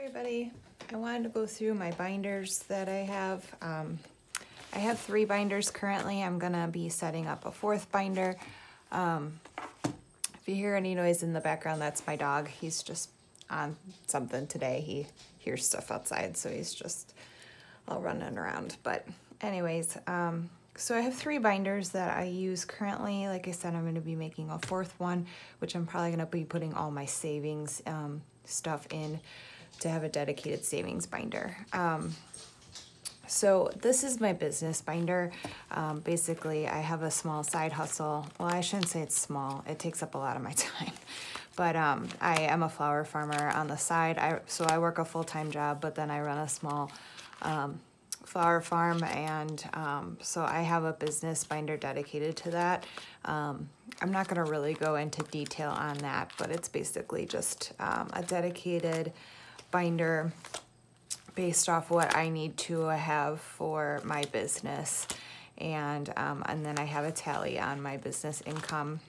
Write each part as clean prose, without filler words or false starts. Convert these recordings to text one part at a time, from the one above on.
Everybody, I wanted to go through my binders that I have. I have 3 binders currently. I'm gonna be setting up a 4th binder. If you hear any noise in the background, that's my dog. He's just on something today. He hears stuff outside, so he's just all running around. But anyways, so I have 3 binders that I use currently. Like I said, I'm gonna be making a 4th one, which I'm probably gonna be putting all my savings stuff in to have a dedicated savings binder. So this is my business binder. Basically, I have a small side hustle. Well, I shouldn't say it's small. It takes up a lot of my time. But I am a flower farmer on the side. So I work a full-time job, but then I run a small flower farm, and so I have a business binder dedicated to that. I'm not gonna really go into detail on that, but it's basically just a dedicated binder based off what I need to have for my business. And then I have a tally on my business income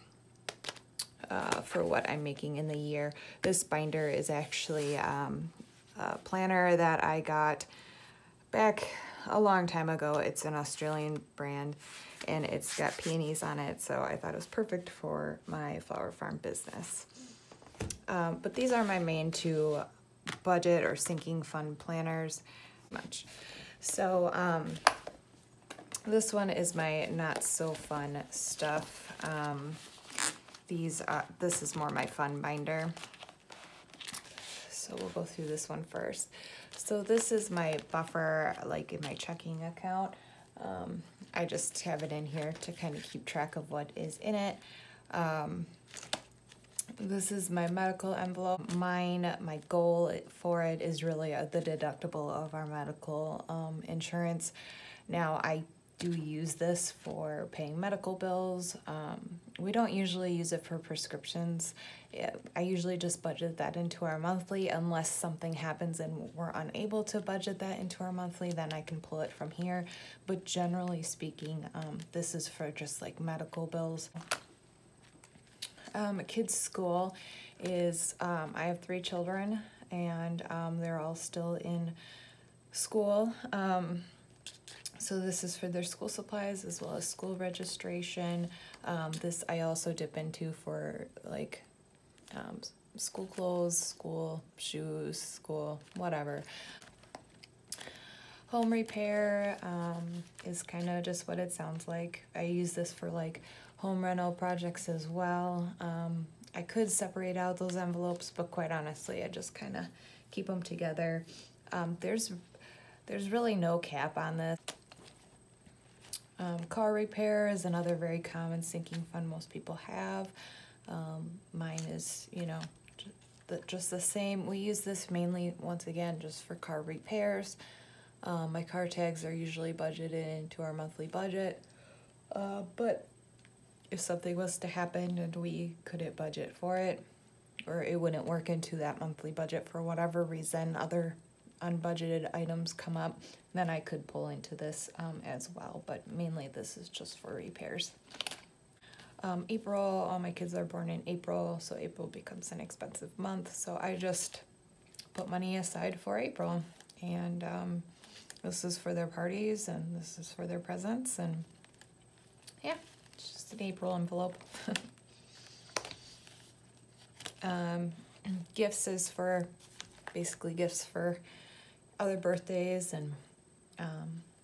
for what I'm making in the year. This binder is actually a planner that I got back a long time ago. It's an Australian brand and it's got peonies on it, so I thought it was perfect for my flower farm business. But these are my main 2 budget or sinking fund planners. So this one is my not so fun stuff. This is more my fun binder. So we'll go through this one first. So this is my buffer, like in my checking account. I just have it in here to kind of keep track of what is in it. This is my medical envelope. My goal for it is really the deductible of our medical insurance. Now, I do use this for paying medical bills. We don't usually use it for prescriptions. I usually just budget that into our monthly. Unless something happens and we're unable to budget that into our monthly, then I can pull it from here. But generally speaking, this is for just like medical bills. Kids' school is, I have 3 children, and they're all still in school. So this is for their school supplies as well as school registration. This I also dip into for like school clothes, school shoes, school whatever. Home repair is kind of just what it sounds like. I use this for like home rental projects as well. I could separate out those envelopes, but quite honestly, I just kind of keep them together. There's really no cap on this. Car repair is another very common sinking fund most people have. Mine is, you know, just the same. We use this mainly, once again, just for car repairs. My car tags are usually budgeted into our monthly budget, but if something was to happen and we couldn't budget for it, or it wouldn't work into that monthly budget for whatever reason, other unbudgeted items come up, then I could pull into this as well, but mainly this is just for repairs. April, all my kids are born in April, so April becomes an expensive month, so I just put money aside for April, and this is for their parties, and this is for their presents, and yeah, it's just an April envelope. Gifts is for, basically gifts for other birthdays and,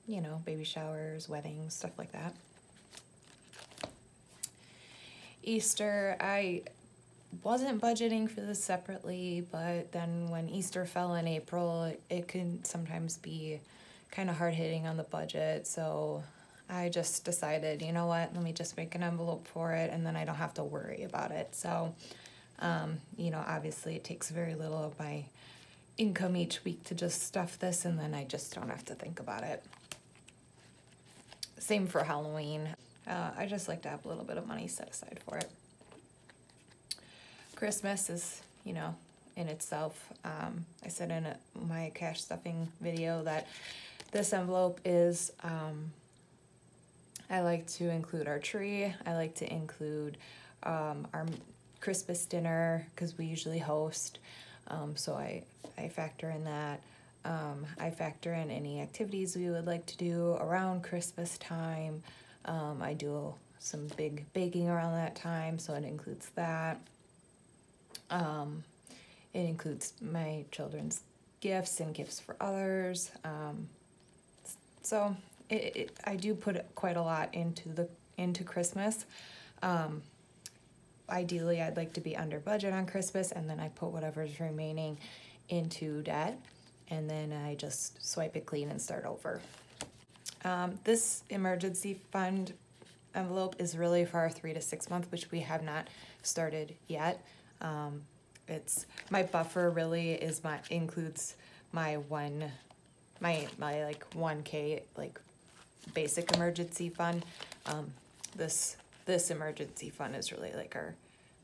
you know, baby showers, weddings, stuff like that. Easter, I wasn't budgeting for this separately, but then when Easter fell in April, it can sometimes be kind of hard-hitting on the budget, so I just decided, you know what, let me just make an envelope for it, and then I don't have to worry about it. So, you know, obviously it takes very little of my income each week to just stuff this, and then I just don't have to think about it. Same for Halloween. I just like to have a little bit of money set aside for it. Christmas is, you know, in itself. I said in my cash stuffing video that this envelope is, I like to include our tree. I like to include our Christmas dinner, because we usually host. So I factor in that. I factor in any activities we would like to do around Christmas time. I do some big baking around that time, so it includes that. It includes my children's gifts and gifts for others. So I do put quite a lot into Christmas. Ideally, I'd like to be under budget on Christmas, and then I put whatever's remaining into debt, and then I just swipe it clean and start over. This emergency fund envelope is really for our 3 to 6 month, which we have not started yet. It's my buffer really is includes my my like 1K like basic emergency fund. This emergency fund is really like our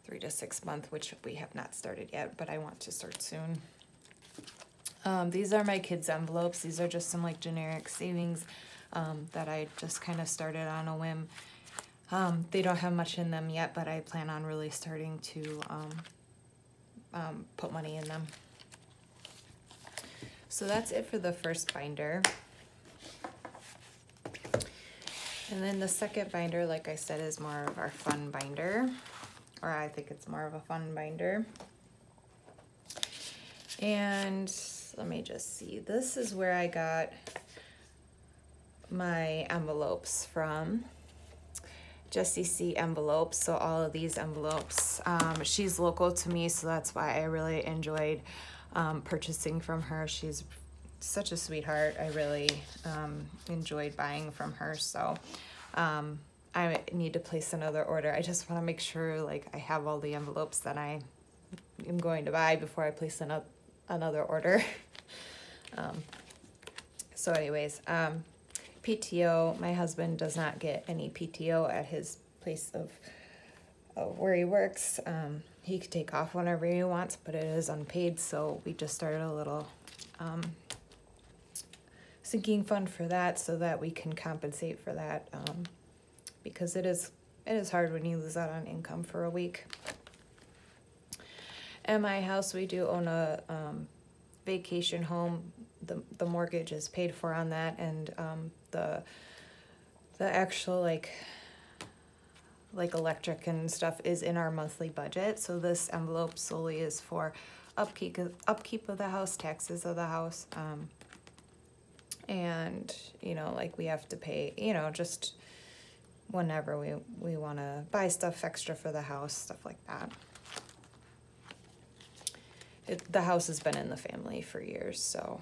3 to 6 month, which we have not started yet, but I want to start soon. These are my kids' envelopes. These are just some like generic savings that I just kind of started on a whim. They don't have much in them yet, but I plan on really starting to put money in them. So that's it for the first binder. And then the second binder, like I said, is more of our fun binder, or I think it's more of a fun binder. And let me just see. This is where I got my envelopes from. Jessie C envelopes. So all of these envelopes, she's local to me, so that's why I really enjoyed purchasing from her. She's such a sweetheart. I really enjoyed buying from her. So I need to place another order. I just want to make sure like I have all the envelopes that I am going to buy before I place another order. So anyways, PTO, my husband does not get any PTO at his place of where he works. He could take off whenever he wants, but it is unpaid, so we just started a little sinking fund for that so that we can compensate for that, because it is hard when you lose out on income for a week. At my house, we do own a vacation home. The mortgage is paid for on that, and the actual like electric and stuff is in our monthly budget. So this envelope solely is for upkeep of the house, taxes of the house, and you know, like we have to pay, you know, just whenever we want to buy stuff extra for the house, stuff like that. The house has been in the family for years, so.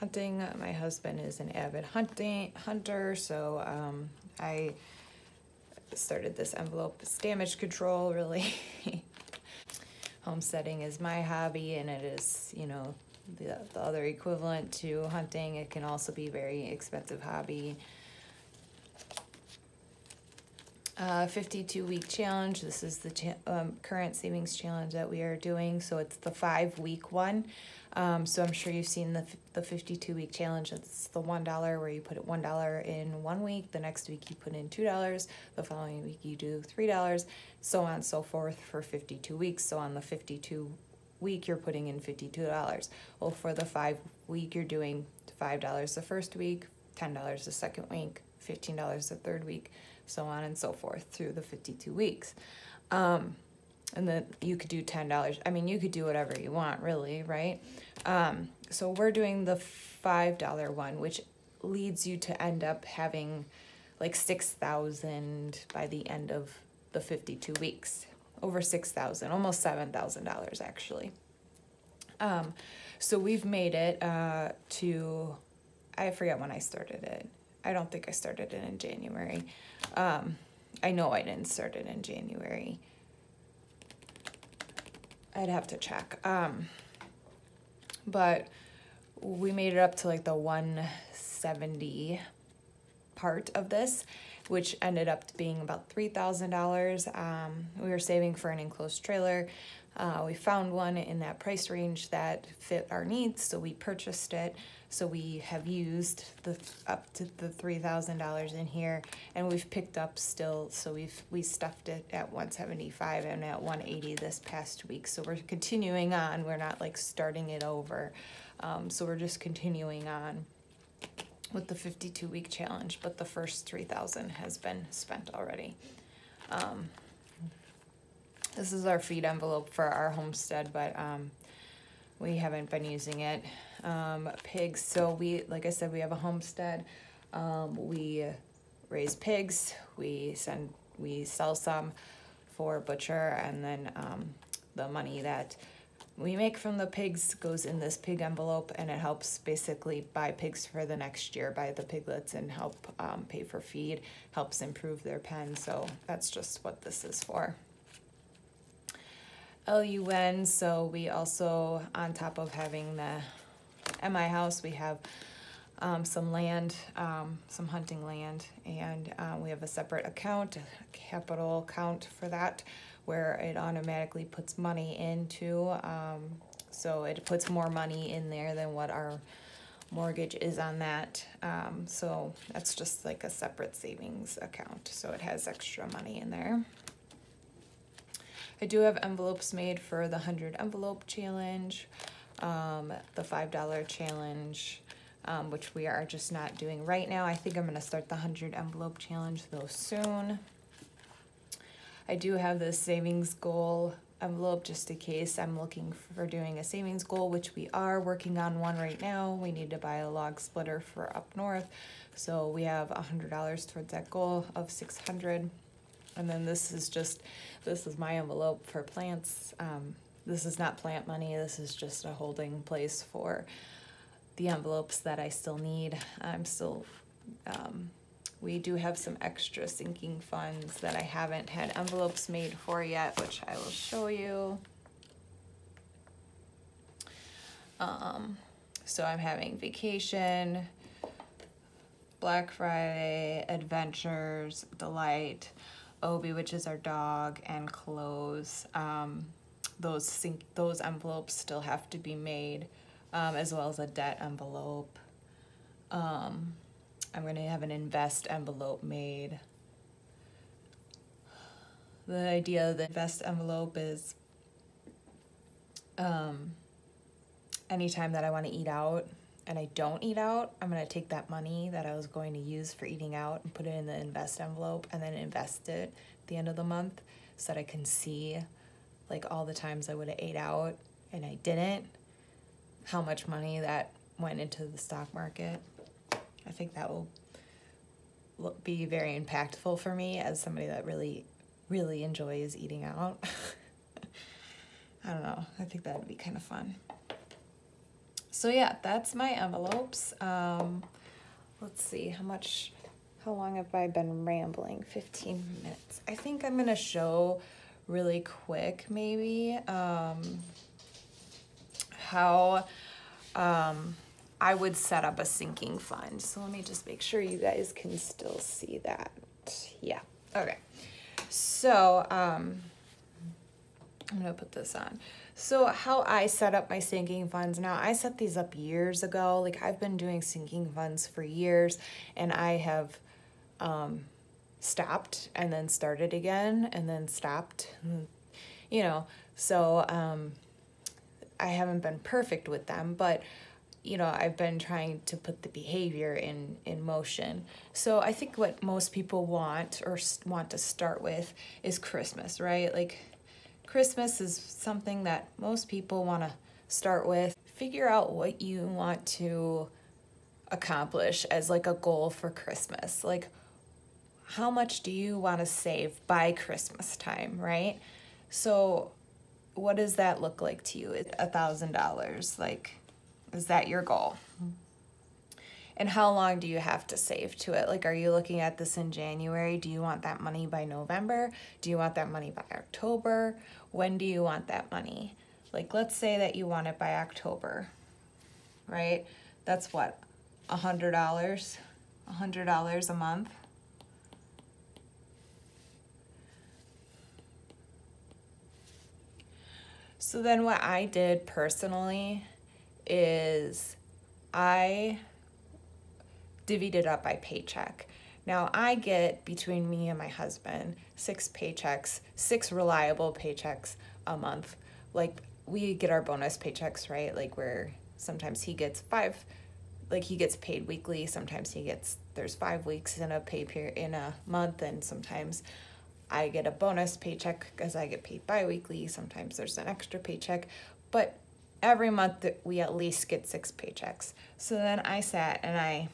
Hunting, my husband is an avid hunter, so I started this envelope. It's damage control, really. Homesteading is my hobby, and it is, you know, the other equivalent to hunting. It can also be a very expensive hobby. 52-week challenge. This is the current savings challenge that we are doing. So it's the 5-week one. So I'm sure you've seen the 52-week challenge. It's the $1 where you put $1 in 1 week. The next week you put in $2. The following week you do $3. So on and so forth for 52 weeks. So on the 52 week you're putting in $52. Well, for the 5-week you're doing $5 the first week, $10 the second week, $15 the third week, so on and so forth through the 52 weeks. And then you could do $10. I mean, you could do whatever you want, really, right? So we're doing the $5 one, which leads you to end up having like $6,000 by the end of the 52 weeks. Over $6,000, almost $7,000 actually. So we've made it to, I forget when I started it. I don't think I started it in January. I know I didn't start it in January. I'd have to check. But we made it up to like the 170 part of this. which ended up being about $3,000. We were saving for an enclosed trailer. We found one in that price range that fit our needs, so we purchased it. So we have used up to the $3,000 in here, and we've picked up still. So we stuffed it at 175 and at 180 this past week. So we're continuing on. We're not like starting it over. So we're just continuing on with the 52-week challenge, but the first 3,000 has been spent already. This is our feed envelope for our homestead, but we haven't been using it. Pigs, so like I said, we have a homestead. We raise pigs, we sell some for butcher, and then the money that we make from the pigs goes in this pig envelope, and it helps basically buy pigs for the next year, buy the piglets, and help pay for feed, helps improve their pen. So that's just what this is for. LUN, so we also, on top of having the MI house, we have some land, some hunting land, and we have a separate account, a capital account for that, where it automatically puts money into, so it puts more money in there than what our mortgage is on that. So that's just like a separate savings account, so it has extra money in there. I do have envelopes made for the 100 envelope challenge, the $5 challenge, which we are just not doing right now. I think I'm going to start the 100 envelope challenge though soon. I do have the savings goal envelope just in case I'm looking for doing a savings goal, which we are working on one right now. We need to buy a log splitter for up north, so we have $100 towards that goal of $600. And then this is my envelope for plants. This is not plant money. This is just a holding place for the envelopes that I still need. We do have some extra sinking funds that I haven't had envelopes made for yet, which I will show you. So I'm having vacation, Black Friday, adventures, delight, Obi, which is our dog, and clothes. Those envelopes still have to be made, as well as a debt envelope. I'm going to have an invest envelope made. The idea of the invest envelope is anytime that I want to eat out and I don't eat out, I'm going to take that money that I was going to use for eating out and put it in the invest envelope and then invest it at the end of the month so that I can see like all the times I would have ate out and I didn't, how much money that went into the stock market. I think that will be very impactful for me as somebody that really, really enjoys eating out. I don't know. I think that would be kind of fun. So yeah, that's my envelopes. Let's see, how long have I been rambling? 15 minutes. I think I'm gonna show really quick maybe how I would set up a sinking fund. So let me just make sure you guys can still see that. Yeah, okay. So I'm gonna put this on. So how I set up my sinking funds, now I set these up years ago. Like I've been doing sinking funds for years, and I have stopped and then started again and then stopped, you know, so I haven't been perfect with them, but you know, I've been trying to put the behavior in motion. So I think what most people want or want to start with is Christmas, right? Like Christmas is something that most people want to start with. Figure out what you want to accomplish as like a goal for Christmas. Like how much do you want to save by Christmas time, right? So what does that look like to you? $1,000, like, is that your goal? And how long do you have to save to it? Like, are you looking at this in January? Do you want that money by November? Do you want that money by October? When do you want that money? Like, let's say that you want it by October, right? That's what, $100? $100 a month? So then what I did personally is I divvied it up by paycheck. Now I get, between me and my husband, 6 paychecks, 6 reliable paychecks a month. Like, we get our bonus paychecks, right? Like, where sometimes he gets 5, like he gets paid weekly. Sometimes there's 5 weeks in a pay period in a month, and sometimes I get a bonus paycheck because I get paid bi-weekly. Sometimes there's an extra paycheck, but every month we at least get 6 paychecks. So then I sat and I,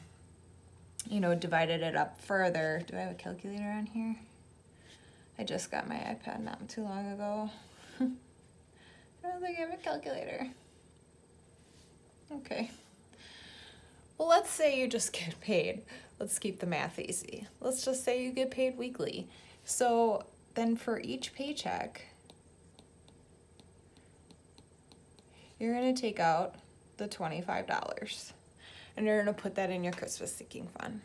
divided it up further. Do I have a calculator on here? I just got my iPad not too long ago. I don't think I have a calculator. Okay. Well, let's say you just get paid. Let's keep the math easy. Let's just say you get paid weekly. So then for each paycheck, you're going to take out the $25 and you're going to put that in your Christmas sinking fund.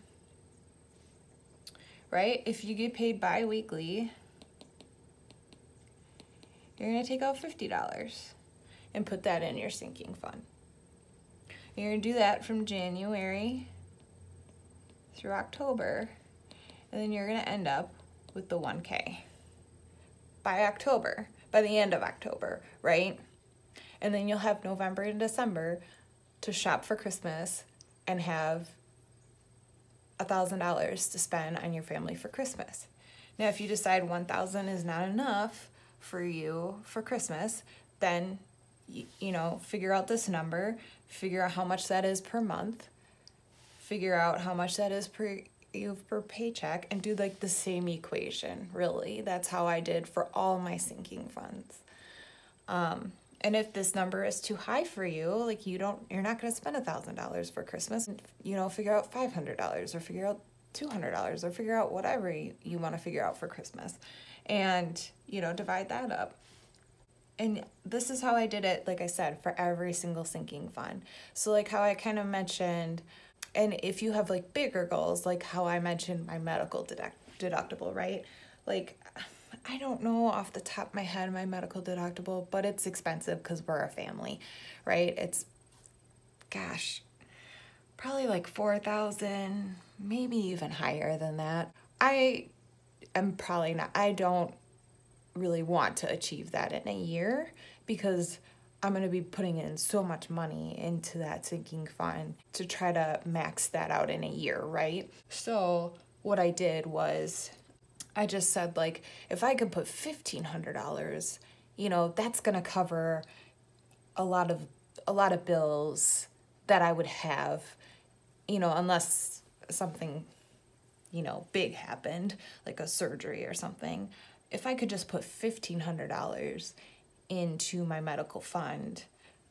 Right? If you get paid bi-weekly, you're going to take out $50 and put that in your sinking fund. You're going to do that from January through October, and then you're going to end up with the 1K by October, by the end of October, right? And then you'll have November and December to shop for Christmas and have $1,000 to spend on your family for Christmas. Now, if you decide $1,000 is not enough for you for Christmas, then figure out this number, figure out how much that is per month, figure out how much that is per paycheck, and do like the same equation. Really, that's how I did for all my sinking funds. And if this number is too high for you, like you're not going to spend $1,000 for Christmas. Figure out $500 or figure out $200 or figure out whatever you want to figure out for Christmas, and divide that up. And this is how I did it, like I said, for every single sinking fund. So like how I kind of mentioned, and if you have like bigger goals, like how I mentioned my medical deductible, right? Like, I don't know off the top of my head my medical deductible, but it's expensive because we're a family, right? It's, probably like $4,000, maybe even higher than that. I don't really want to achieve that in a year because I'm going to be putting in so much money into that sinking fund to try to max that out in a year, right? So what I did was I just said, like, if I could put $1,500, that's going to cover a lot of bills that I would have, unless something, big happened, like a surgery or something. If I could just put $1,500 into my medical fund,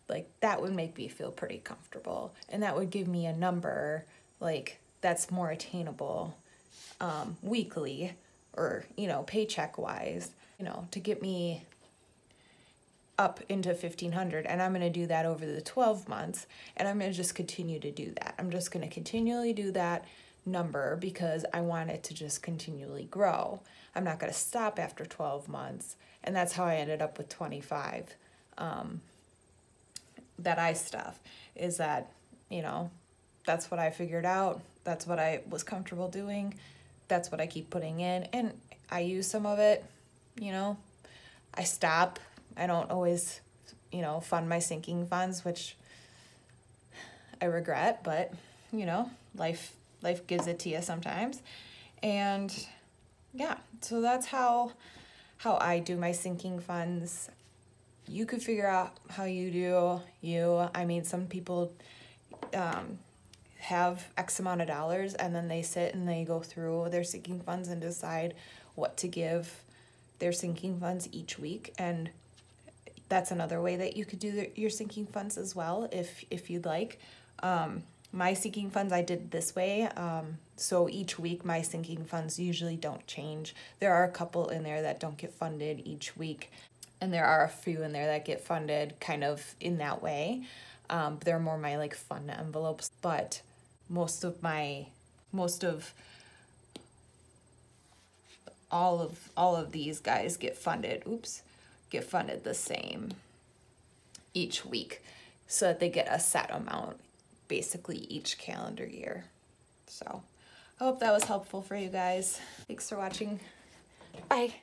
like that would make me feel pretty comfortable. And that would give me a number like that's more attainable weekly or, paycheck wise, to get me up into $1,500. And I'm going to do that over the 12 months. And I'm going to just continue to do that. I'm just going to continually do that number because I want it to just continually grow. I'm not going to stop after 12 months. And that's how I ended up with 25. That I stuff is that, that's what I figured out. That's what I was comfortable doing. That's what I keep putting in. And I use some of it, I stop. I don't always, fund my sinking funds, which I regret, but, life gives it to you sometimes. And yeah, so that's how I do my sinking funds. You could figure out how you do some people have X amount of dollars and then they sit and they go through their sinking funds and decide what to give their sinking funds each week. And that's another way that you could do your sinking funds as well if you'd like. My sinking funds I did this way. So each week my sinking funds usually don't change. There are a couple in there that don't get funded each week, and there are a few in there that get funded kind of in that way. They're more my like fund envelopes, but most of all of these guys get funded the same. each week so that they get a set amount basically each calendar year. So I hope that was helpful for you guys. Thanks for watching. Bye.